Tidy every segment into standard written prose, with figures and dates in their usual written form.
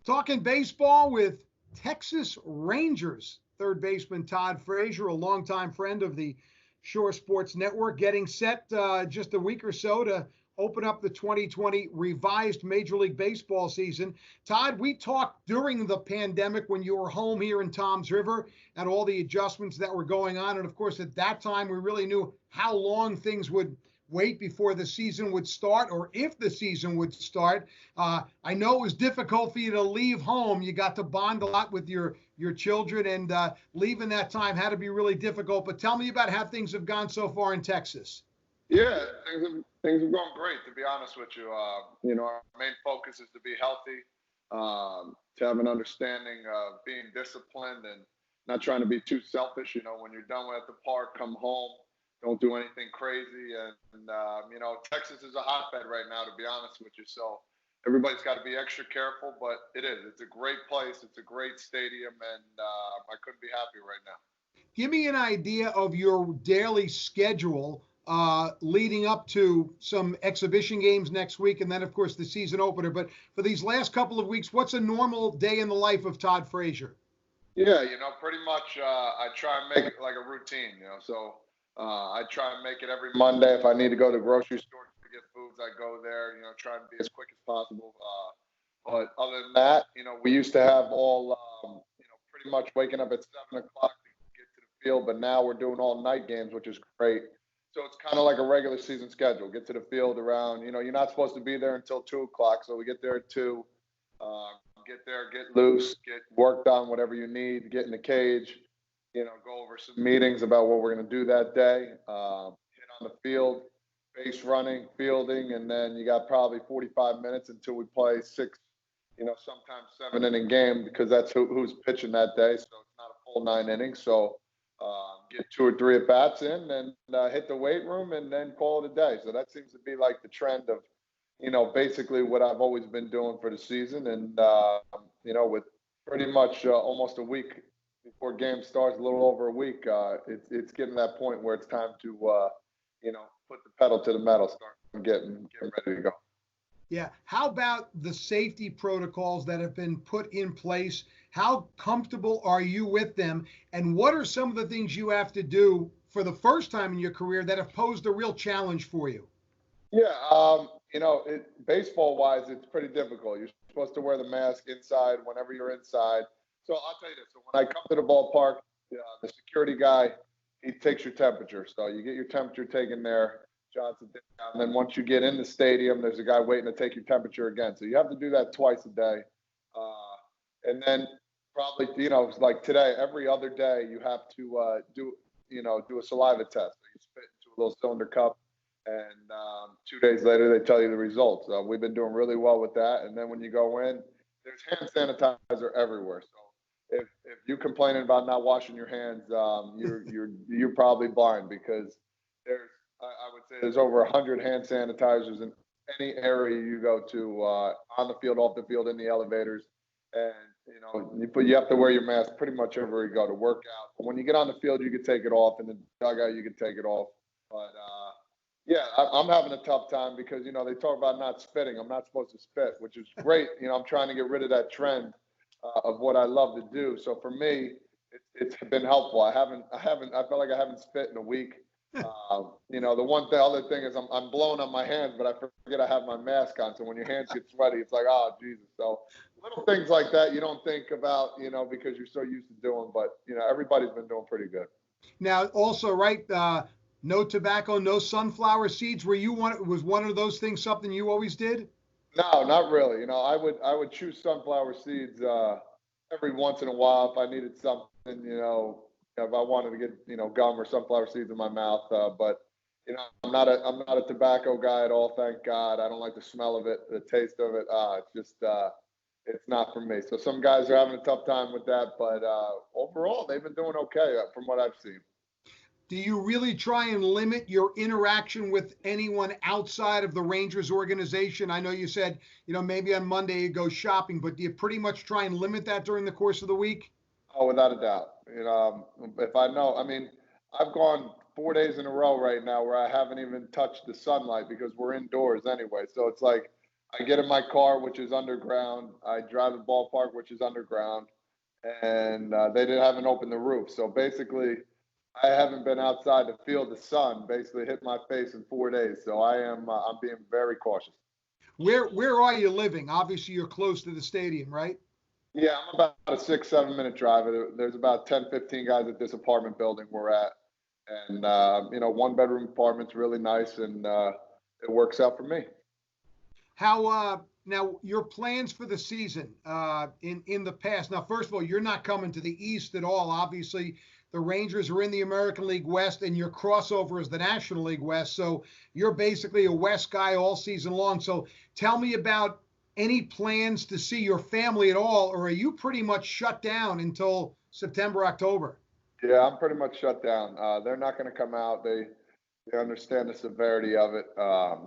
Talking baseball with Texas Rangers third baseman Todd Frazier, a longtime friend of the Shore Sports Network, getting set just a week or so to open up the 2020 revised Major League Baseball season. Todd, we talked during the pandemic when you were home here in Toms River and all the adjustments that were going on. And of course, at that time, we really knew how long things would wait before the season would start, or if the season would start. I know it was difficult for you to leave home. You got to bond a lot with your children, and leaving that time had to be really difficult. But tell me about how things have gone so far in Texas. Yeah, things have gone great, to be honest with you. Our main focus is to be healthy, to have an understanding of being disciplined and not trying to be too selfish. When you're done at the park, come home. Don't do anything crazy. And Texas is a hotbed right now, to be honest with you. So everybody's got to be extra careful, but it is. It's a great place. It's a great stadium, and I couldn't be happier right now. Give me an idea of your daily schedule leading up to some exhibition games next week, and then, of course, the season opener. But for these last couple of weeks, what's a normal day in the life of Todd Frazier? Yeah, pretty much I try and make it like a routine, so I try and make it every Monday. If I need to go to the grocery store to get foods, I go there, try and be as quick as possible. But other than that, we used to have all, pretty much waking up at 7 o'clock to get to the field, but now we're doing all night games, which is great. So it's kind of like a regular season schedule. Get to the field around, you're not supposed to be there until 2 o'clock, so we get there at 2. Get there, get loose, get work done, whatever you need, get in the cage, go over some meetings about what we're going to do that day, hit on the field, base running, fielding, and then you got probably 45 minutes until we play 6, sometimes 7-inning game, because that's who's pitching that day, so it's not a full 9 innings. So get 2 or 3 at bats in, and hit the weight room, and then call it a day. So that seems to be like the trend of basically what I've always been doing for the season. And, with pretty much almost a week before game starts, a little over a week, it's getting to that point where it's time to, put the pedal to the metal, start getting ready to go. Yeah. How about the safety protocols that have been put in place? How comfortable are you with them? And what are some of the things you have to do for the first time in your career that have posed a real challenge for you? Yeah, baseball-wise, it's pretty difficult. You're supposed to wear the mask inside whenever you're inside. So I'll tell you this. So when I come to the ballpark, the security guy, he takes your temperature. So you get your temperature taken there, jots it down. And then once you get in the stadium, there's a guy waiting to take your temperature again. So you have to do that twice a day. And then probably, like today, every other day, you have to do a saliva test. So you spit into a little cylinder cup. And 2 days later, they tell you the results. We've been doing really well with that. And then when you go in, there's hand sanitizer everywhere. So if you're complaining about not washing your hands, you're probably blind, because I would say there's over 100 hand sanitizers in any area you go to, on the field, off the field, in the elevators. And you have to wear your mask pretty much everywhere you go to work out. But when you get on the field, you can take it off. In the dugout, you can take it off. But yeah, I'm having a tough time because, they talk about not spitting. I'm not supposed to spit, which is great. I'm trying to get rid of that trend of what I love to do. So for me, it's been helpful. I feel like I haven't spit in a week. The other thing is I'm blowing on my hands, but I forget I have my mask on. So when your hands get sweaty, it's like, oh, Jesus. So little things like that you don't think about, because you're so used to doing. But, everybody's been doing pretty good. Now, also, right, no tobacco, no sunflower seeds. Was one of those things something you always did? No, not really. I would chew sunflower seeds every once in a while if I needed something. If I wanted to get gum or sunflower seeds in my mouth. But I'm not a tobacco guy at all. Thank God. I don't like the smell of it, the taste of it. It's just it's not for me. So some guys are having a tough time with that, but overall they've been doing okay from what I've seen. Do you really try and limit your interaction with anyone outside of the Rangers organization? I know you said, maybe on Monday you go shopping, but do you pretty much try and limit that during the course of the week? Oh, without a doubt. If I know, I've gone 4 days in a row right now where I haven't even touched the sunlight because we're indoors anyway. So it's like, I get in my car, which is underground. I drive the ballpark, which is underground, and they haven't opened the roof. So basically, I haven't been outside to feel the sun. Basically, hit my face in 4 days. So I'm being very cautious. Where are you living? Obviously, you're close to the stadium, right? Yeah, I'm about a 6, 7 minute drive. There's about 10, 15 guys at this apartment building we're at, and one bedroom apartment's really nice, and it works out for me. How now your plans for the season in the past? Now, first of all, you're not coming to the East at all. Obviously, the Rangers are in the American League West, and your crossover is the National League West. So you're basically a West guy all season long. So tell me about any plans to see your family at all, or are you pretty much shut down until September, October? Yeah, I'm pretty much shut down. They're not going to come out. They understand the severity of it,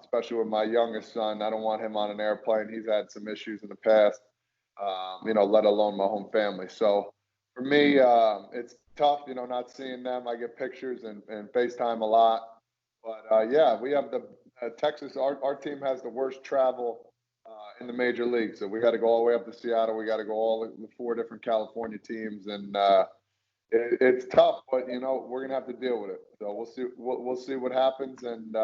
especially with my youngest son. I don't want him on an airplane. He's had some issues in the past, let alone my home family. So for me, it's tough, not seeing them. I get pictures and FaceTime a lot. But yeah, we have the Texas. Our team has the worst travel in the major leagues. So we got to go all the way up to Seattle. We got to go all the 4 different California teams, and it's tough, but we're gonna have to deal with it. So we'll see. We'll see what happens, and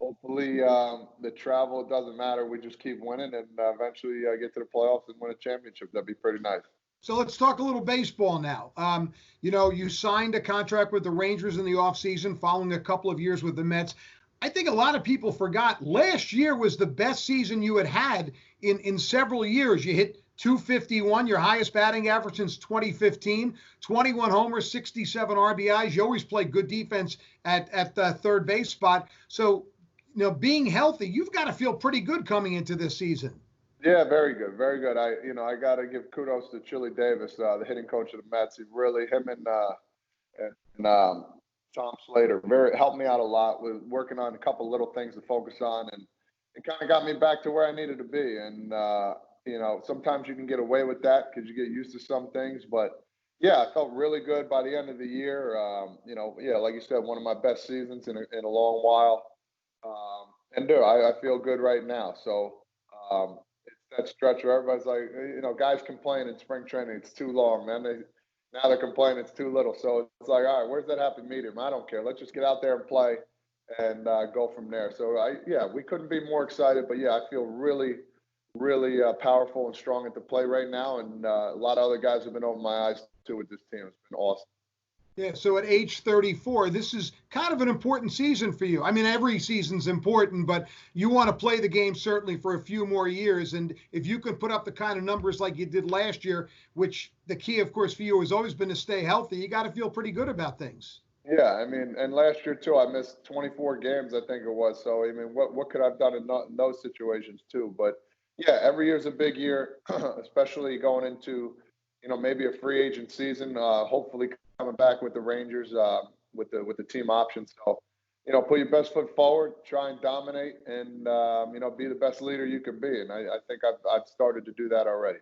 hopefully the travel doesn't matter. We just keep winning, and eventually get to the playoffs and win a championship. That'd be pretty nice. So let's talk a little baseball now. You signed a contract with the Rangers in the offseason following a couple of years with the Mets. I think a lot of people forgot last year was the best season you had in several years. You hit 251, your highest batting average since 2015, 21 homers, 67 RBIs. You always play good defense at the third base spot. So, being healthy, you've got to feel pretty good coming into this season. Yeah, very good, very good. I got to give kudos to Chili Davis, the hitting coach of the Mets. He really, him and Tom Slater, helped me out a lot with working on a couple little things to focus on, and it kind of got me back to where I needed to be. And sometimes you can get away with that because you get used to some things. But yeah, I felt really good by the end of the year. Like you said, one of my best seasons in a long while. I feel good right now. So it's that stretch where everybody's like, guys complain in spring training, it's too long, man. Now they're complaining it's too little. So it's like, all right, where's that happy medium? I don't care. Let's just get out there and play and go from there. So we couldn't be more excited. But yeah, I feel really powerful and strong at the play right now, and a lot of other guys have been opening my eyes too with this team. It's been awesome. Yeah, so at age 34, this is kind of an important season for you. I mean, every season's important, but you want to play the game certainly for a few more years. And if you can put up the kind of numbers like you did last year, which the key, of course, for you has always been to stay healthy, you got to feel pretty good about things. Yeah, I mean, and last year too, I missed 24 games, I think it was. So, I mean, what could I have done in those situations too? But yeah, every year is a big year, especially going into, maybe a free agent season. Hopefully coming back with the Rangers with the team option. So, put your best foot forward, try and dominate, and be the best leader you can be. And I think I've started to do that already.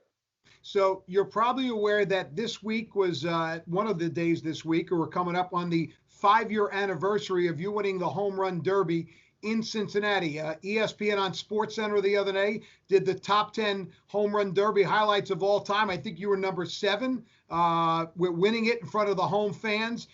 So you're probably aware that this week was one of the days this week, or we're coming up on the 5-year anniversary of you winning the Home Run Derby in Cincinnati. ESPN on SportsCenter the other day did the top 10 Home Run Derby highlights of all time. I think you were number 7. We're winning it in front of the home fans.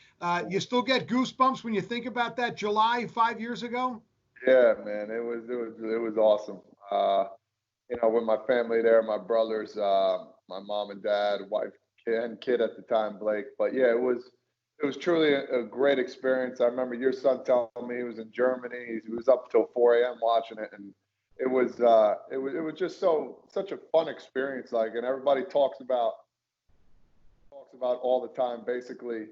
You still get goosebumps when you think about that July 5 years ago? Yeah, man, it was awesome. With my family there, my brothers, my mom and dad, wife, kid at the time, Blake. But yeah, it was truly a great experience. I remember your son telling me he was in Germany. He was up till 4 a.m. watching it, and it was just such a fun experience. And everybody talks about all the time. Basically,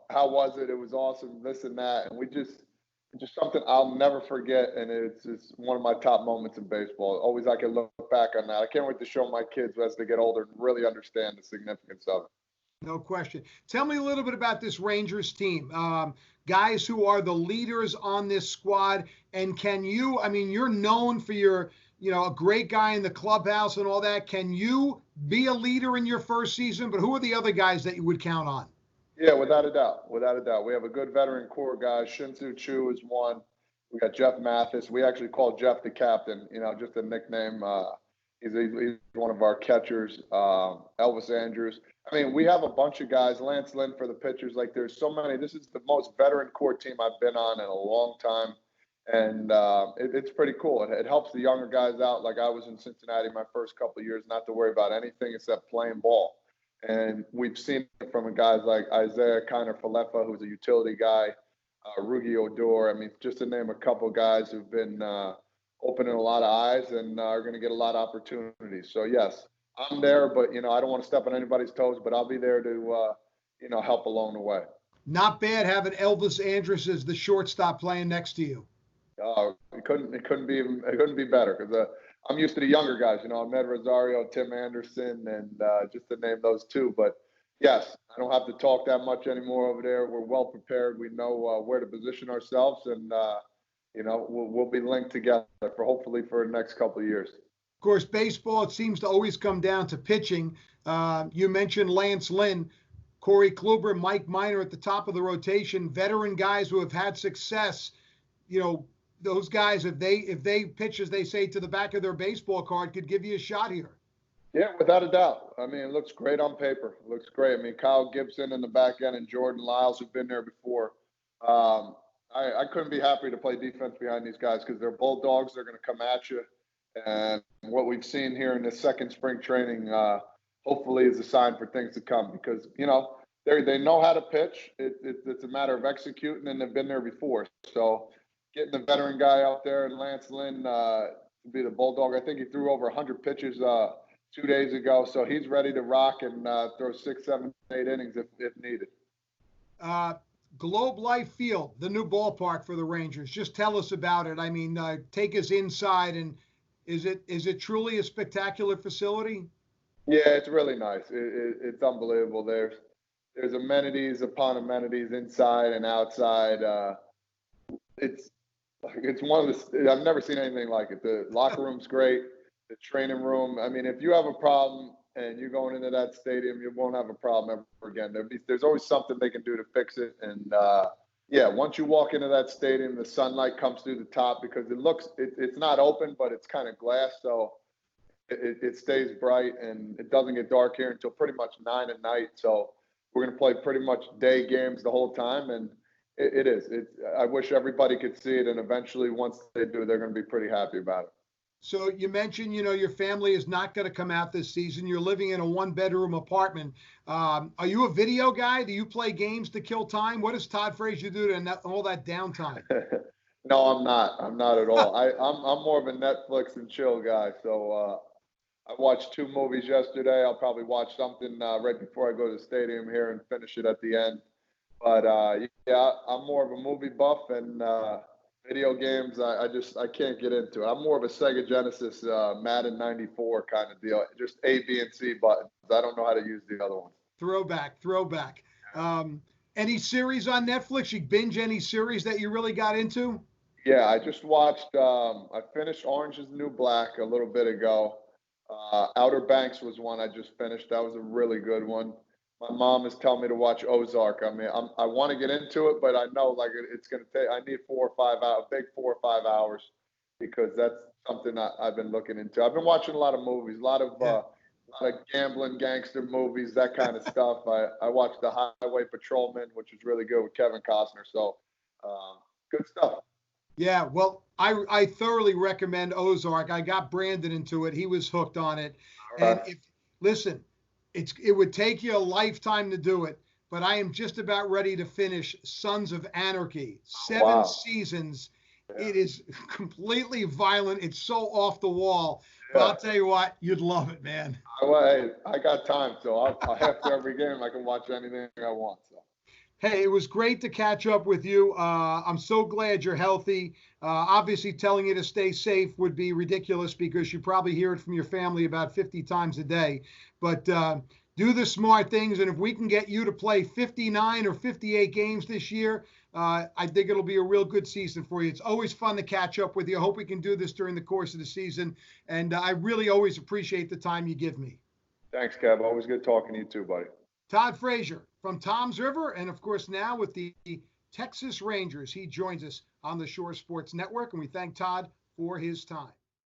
how was it? It was awesome. This and that, and just something I'll never forget, and it's one of my top moments in baseball. Always I can look back on that. I can't wait to show my kids as they get older and really understand the significance of it. No question. Tell me a little bit about this Rangers team. Guys who are the leaders on this squad, and you're known for your, a great guy in the clubhouse and all that. Can you be a leader in your first season? But who are the other guys that you would count on? Yeah, without a doubt. Without a doubt. We have a good veteran core, guys. Shin-Soo Choo is one. We got Jeff Mathis. We actually call Jeff the captain, just a nickname. He's one of our catchers. Elvis Andrews. I mean, we have a bunch of guys. Lance Lynn for the pitchers. Like, there's so many. This is the most veteran core team I've been on in a long time. And it's pretty cool. It helps the younger guys out. Like, I was in Cincinnati my first couple of years, not to worry about anything except playing ball. And we've seen it from guys like Isaiah Kiner-Falefa, who's a utility guy, Rugi Odor. I mean, just to name a couple of guys who've been opening a lot of eyes and are going to get a lot of opportunities. So, yes, I'm there, but, I don't want to step on anybody's toes, but I'll be there to, help along the way. Not bad having Elvis Andrus as the shortstop playing next to you. It couldn't be better, because I'm used to the younger guys. Ahmed Rosario, Tim Anderson, and just to name those two. But yes, I don't have to talk that much anymore over there. We're well prepared. We know where to position ourselves, and we'll be linked together hopefully for the next couple of years. Of course, baseball, it seems to always come down to pitching. You mentioned Lance Lynn, Corey Kluber, Mike Minor at the top of the rotation, veteran guys who have had success. Those guys, if they pitch, as they say, to the back of their baseball card, could give you a shot here. Yeah, without a doubt. I mean, it looks great on paper. It looks great. I mean, Kyle Gibson in the back end and Jordan Lyles, who've been there before. I couldn't be happier to play defense behind these guys, because they're bulldogs. They're going to come at you. And what we've seen here in the second spring training, hopefully, is a sign for things to come, because, they know how to pitch. It's a matter of executing, and they've been there before. So getting the veteran guy out there and Lance Lynn to be the bulldog. I think he threw over 100 pitches 2 days ago, so he's ready to rock and throw 6, 7, 8 innings if needed. Globe Life Field, the new ballpark for the Rangers. Just tell us about it. I mean, take us inside, and is it truly a spectacular facility? Yeah, it's really nice. It's unbelievable. There's amenities upon amenities inside and outside. It's one of the, I've never seen anything like it. The locker room's great. The training room. I mean, if you have a problem and you're going into that stadium, you won't have a problem ever again. There's always something they can do to fix it. And once you walk into that stadium, the sunlight comes through the top, because it's not open, but it's kind of glass. So it stays bright, and it doesn't get dark here until pretty much 9 at night. So we're going to play pretty much day games the whole time. And it is. I wish everybody could see it, and eventually, once they do, they're going to be pretty happy about it. So you mentioned, your family is not going to come out this season. You're living in a 1-bedroom apartment. Are you a video guy? Do you play games to kill time? What does Todd Frazier do to all that downtime? No, I'm not. I'm not at all. I'm more of a Netflix and chill guy. So I watched 2 movies yesterday. I'll probably watch something right before I go to the stadium here and finish it at the end. But I'm more of a movie buff, and video games, I can't get into it. I'm more of a Sega Genesis Madden 94 kind of deal. Just A, B, and C buttons. I don't know how to use the other ones. Throwback. Any series on Netflix? You binge any series that you really got into? Yeah, I just watched, I finished Orange is the New Black a little bit ago. Outer Banks was one I just finished. That was a really good one. My mom is telling me to watch Ozark. I mean, I want to get into it, but I know it's going to take. I need 4 or 5 hours, big 4 or 5 hours, because that's something I've been looking into. I've been watching a lot of movies, a lot of gambling gangster movies, that kind of stuff. I watched The Highway Patrolman, which is really good with Kevin Costner. So good stuff. Yeah, well, I thoroughly recommend Ozark. I got Brandon into it. He was hooked on it. All right. And listen. It would take you a lifetime to do it, but I am just about ready to finish Sons of Anarchy. 7 seasons. Yeah. It is completely violent. It's so off the wall. Yeah. But I'll tell you what, you'd love it, man. I got time, so after every game, I can watch anything I want. So. Hey, it was great to catch up with you. I'm so glad you're healthy. Obviously, telling you to stay safe would be ridiculous, because you probably hear it from your family about 50 times a day. But do the smart things, and if we can get you to play 59 or 58 games this year, I think it'll be a real good season for you. It's always fun to catch up with you. I hope we can do this during the course of the season, and I really always appreciate the time you give me. Thanks, Kev. Always good talking to you too, buddy. Todd Frazier from Toms River, and of course now with the Texas Rangers. He joins us on the Shore Sports Network. And we thank Todd for his time.